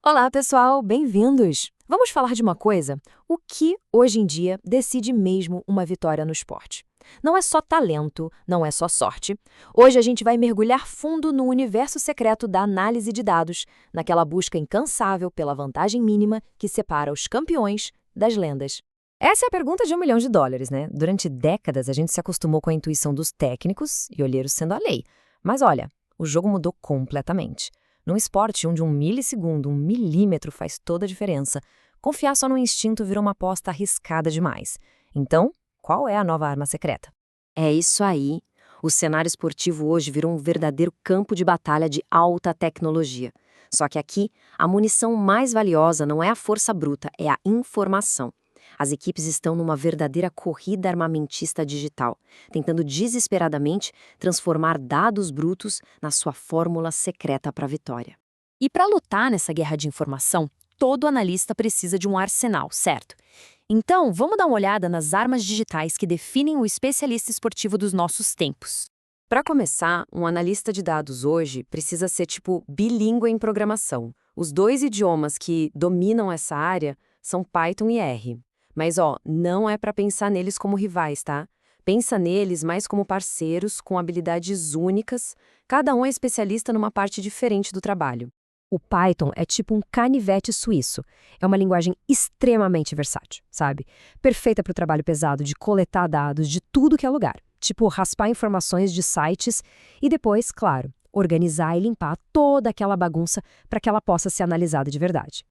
Olá, pessoal, bem-vindos! Vamos falar de uma coisa: o que, hoje em dia, decide mesmo uma vitória no esporte? Não é só talento, não é só sorte. Hoje a gente vai mergulhar fundo no universo secreto da análise de dados, naquela busca incansável pela vantagem mínima que separa os campeões das lendas. Essa é a pergunta de US$ 1 milhão, né? Durante décadas a gente se acostumou com a intuição dos técnicos e olheiros sendo a lei. Mas olha, o jogo mudou completamente. Num esporte onde um milissegundo, um milímetro faz toda a diferença, confiar só no instinto virou uma aposta arriscada demais. Então, qual é a nova arma secreta? É isso aí. O cenário esportivo hoje virou um verdadeiro campo de batalha de alta tecnologia. Só que aqui, a munição mais valiosa não é a força bruta, é a informação. As equipes estão numa verdadeira corrida armamentista digital, tentando desesperadamente transformar dados brutos na sua fórmula secreta para a vitória. E para lutar nessa guerra de informação, todo analista precisa de um arsenal, certo? Então, vamos dar uma olhada nas armas digitais que definem o especialista esportivo dos nossos tempos. Para começar, um analista de dados hoje precisa ser bilíngue em programação. Os dois idiomas que dominam essa área são Python e R. Mas, não é para pensar neles como rivais, tá? Pensa neles mais como parceiros com habilidades únicas, cada um é especialista numa parte diferente do trabalho. O Python é tipo um canivete suíço. É uma linguagem extremamente versátil, sabe? Perfeita para o trabalho pesado de coletar dados de tudo que é lugar. Tipo, raspar informações de sites e depois, claro, organizar e limpar toda aquela bagunça para que ela possa ser analisada de verdade.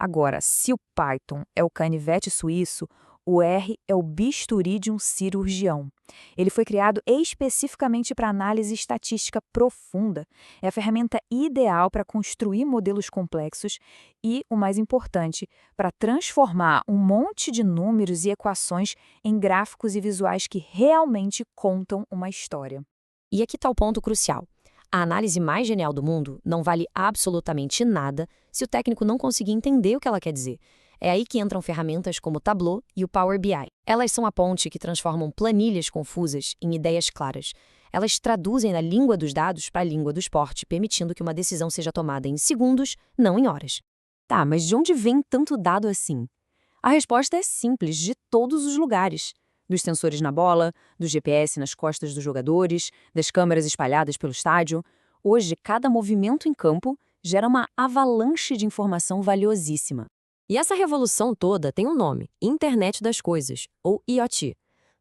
Agora, se o Python é o canivete suíço, o R é o bisturi de um cirurgião. Ele foi criado especificamente para análise estatística profunda. É a ferramenta ideal para construir modelos complexos e, o mais importante, para transformar um monte de números e equações em gráficos e visuais que realmente contam uma história. E aqui está o ponto crucial. A análise mais genial do mundo não vale absolutamente nada se o técnico não conseguir entender o que ela quer dizer. É aí que entram ferramentas como o Tableau e o Power BI. Elas são a ponte que transformam planilhas confusas em ideias claras. Elas traduzem da língua dos dados para a língua do esporte, permitindo que uma decisão seja tomada em segundos, não em horas. Tá, mas de onde vem tanto dado assim? A resposta é simples, de todos os lugares. Dos sensores na bola, do GPS nas costas dos jogadores, das câmeras espalhadas pelo estádio. Hoje, cada movimento em campo gera uma avalanche de informação valiosíssima. E essa revolução toda tem um nome: Internet das Coisas, ou IoT.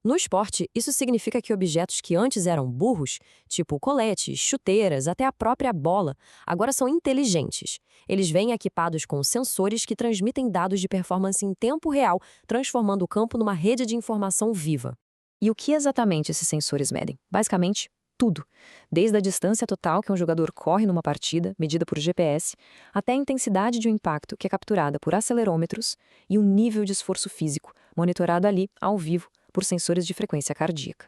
No esporte, isso significa que objetos que antes eram burros, tipo coletes, chuteiras, até a própria bola, agora são inteligentes. Eles vêm equipados com sensores que transmitem dados de performance em tempo real, transformando o campo numa rede de informação viva. E o que exatamente esses sensores medem? Basicamente, tudo. Desde a distância total que um jogador corre numa partida, medida por GPS, até a intensidade de um impacto que é capturada por acelerômetros e o nível de esforço físico, monitorado ali, ao vivo, por sensores de frequência cardíaca.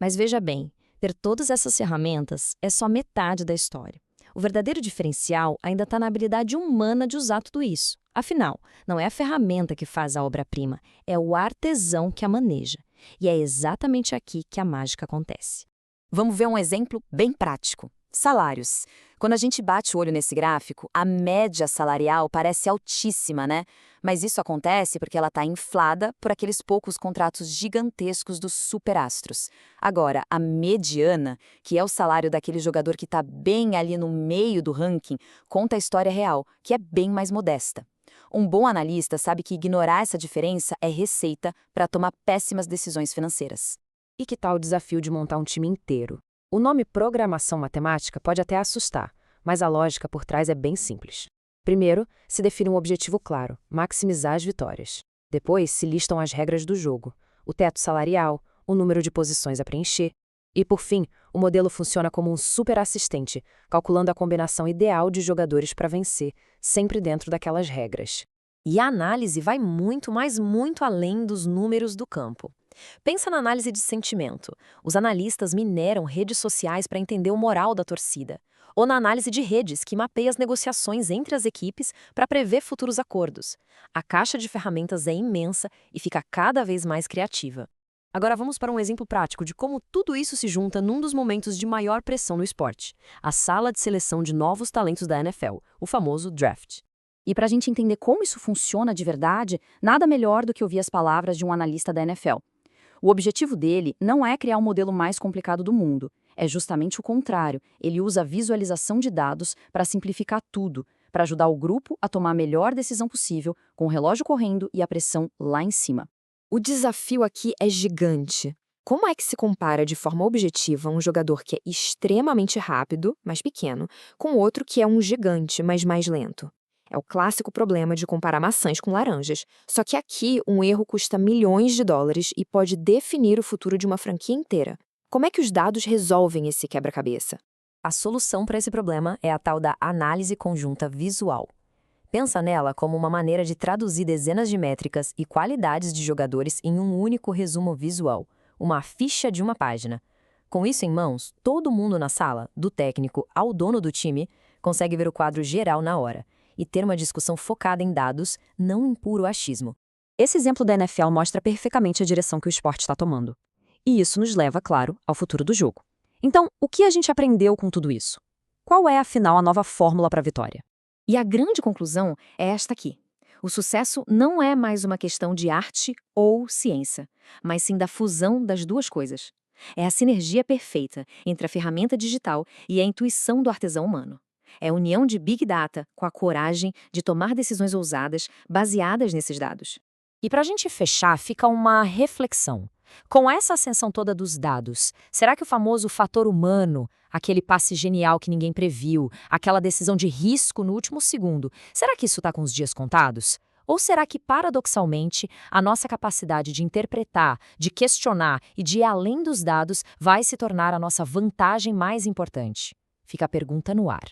Mas veja bem, ter todas essas ferramentas é só metade da história. O verdadeiro diferencial ainda está na habilidade humana de usar tudo isso. Afinal, não é a ferramenta que faz a obra-prima, é o artesão que a maneja. E é exatamente aqui que a mágica acontece. Vamos ver um exemplo bem prático. Salários. Quando a gente bate o olho nesse gráfico, a média salarial parece altíssima, né? Mas isso acontece porque ela está inflada por aqueles poucos contratos gigantescos dos superastros. Agora, a mediana, que é o salário daquele jogador que está bem ali no meio do ranking, conta a história real, que é bem mais modesta. Um bom analista sabe que ignorar essa diferença é receita para tomar péssimas decisões financeiras. E que tal o desafio de montar um time inteiro? O nome programação matemática pode até assustar, mas a lógica por trás é bem simples. Primeiro, se define um objetivo claro, maximizar as vitórias. Depois, se listam as regras do jogo, o teto salarial, o número de posições a preencher. E, por fim, o modelo funciona como um super assistente, calculando a combinação ideal de jogadores para vencer, sempre dentro daquelas regras. E a análise vai muito, mas muito além dos números do campo. Pensa na análise de sentimento. Os analistas mineram redes sociais para entender o moral da torcida. Ou na análise de redes, que mapeia as negociações entre as equipes para prever futuros acordos. A caixa de ferramentas é imensa e fica cada vez mais criativa. Agora vamos para um exemplo prático de como tudo isso se junta num dos momentos de maior pressão no esporte: a sala de seleção de novos talentos da NFL, o famoso draft. E para a gente entender como isso funciona de verdade, nada melhor do que ouvir as palavras de um analista da NFL. O objetivo dele não é criar o modelo mais complicado do mundo. É justamente o contrário. Ele usa a visualização de dados para simplificar tudo, para ajudar o grupo a tomar a melhor decisão possível, com o relógio correndo e a pressão lá em cima. O desafio aqui é gigante. Como é que se compara de forma objetiva um jogador que é extremamente rápido, mas pequeno, com outro que é um gigante, mas mais lento? É o clássico problema de comparar maçãs com laranjas. Só que aqui um erro custa milhões de dólares e pode definir o futuro de uma franquia inteira. Como é que os dados resolvem esse quebra-cabeça? A solução para esse problema é a tal da análise conjunta visual. Pensa nela como uma maneira de traduzir dezenas de métricas e qualidades de jogadores em um único resumo visual, uma ficha de uma página. Com isso em mãos, todo mundo na sala, do técnico ao dono do time, consegue ver o quadro geral na hora e ter uma discussão focada em dados, não em puro achismo. Esse exemplo da NFL mostra perfeitamente a direção que o esporte está tomando. E isso nos leva, claro, ao futuro do jogo. Então, o que a gente aprendeu com tudo isso? Qual é, afinal, a nova fórmula para a vitória? E a grande conclusão é esta aqui. O sucesso não é mais uma questão de arte ou ciência, mas sim da fusão das duas coisas. É a sinergia perfeita entre a ferramenta digital e a intuição do artesão humano. É a união de Big Data com a coragem de tomar decisões ousadas baseadas nesses dados. E para a gente fechar, fica uma reflexão. Com essa ascensão toda dos dados, será que o famoso fator humano, aquele passe genial que ninguém previu, aquela decisão de risco no último segundo, será que isso está com os dias contados? Ou será que, paradoxalmente, a nossa capacidade de interpretar, de questionar e de ir além dos dados vai se tornar a nossa vantagem mais importante? Fica a pergunta no ar.